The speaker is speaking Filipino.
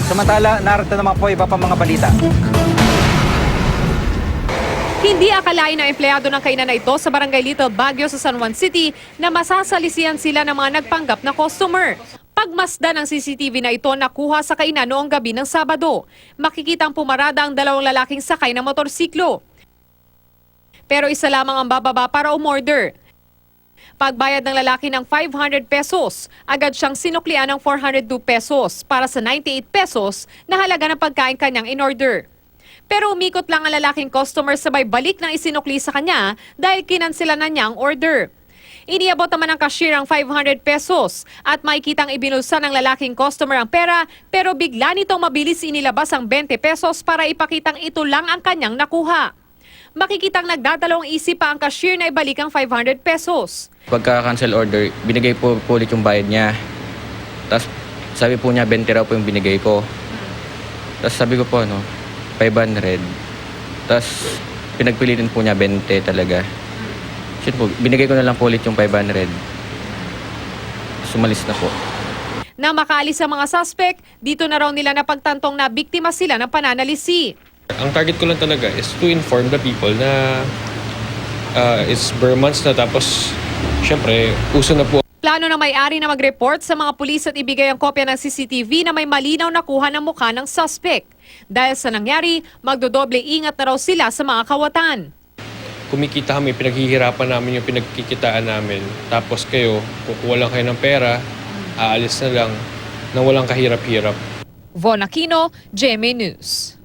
Samantala, narito naman po iba pa mga balita. Hindi akalain ng empleyado ng kainan na ito sa Barangay Little Baguio sa San Juan City na masasalisihan sila ng mga nagpanggap na customer. Pagmasdan ng CCTV na ito nakuha sa kainan noong gabi ng Sabado. Makikitang pumarada ang dalawang lalaking sakay ng motorsiklo. Pero isa lamang ang bababa para umorder. Pagbayad ng lalaki ng 500 pesos, agad siyang sinuklian ng 402 pesos para sa 98 pesos na halaga ng pagkain kanyang in-order. Pero umikot lang ang lalaking customer sabay balik ng isinukli sa kanya dahil kinansela na niya ang order. Iniabot naman ng cashier ang 500 pesos at makikitang ibinulsa ng lalaking customer ang pera pero bigla nitong mabilis inilabas ang 20 pesos para ipakitang ito lang ang kanyang nakuha. Makikitang nagdadalawang isip pa ang cashier na ibalik ang 500 pesos. Pagka-cancel order, binigay po ulit yung bayad niya. Tapos sabi po niya 20 raw po yung binigay ko. Tapos sabi ko po 500. Tapos pinagpilitin po niya 20 talaga. So, binigay ko na lang po ulit yung 500. Sumalis na po. Na makaalis ang mga suspect, dito na raw nila napagtantong na biktima sila ng pananalisi. Ang target ko lang talaga is to inform the people na it's bare months na tapos syempre uso na po. Plano ng may-ari na mag-report sa mga pulis at ibigay ang kopya ng CCTV na may malinaw na kuha ng mukha ng suspect. Dahil sa nangyari, magdodoble ingat na raw sila sa mga kawatan. Kumikita kami, pinaghihirapan namin yung pinagkikitaan namin. Tapos kayo, kukuha lang kayo ng pera, aalis na lang nang walang kahirap-hirap. Von Aquino, GMA News.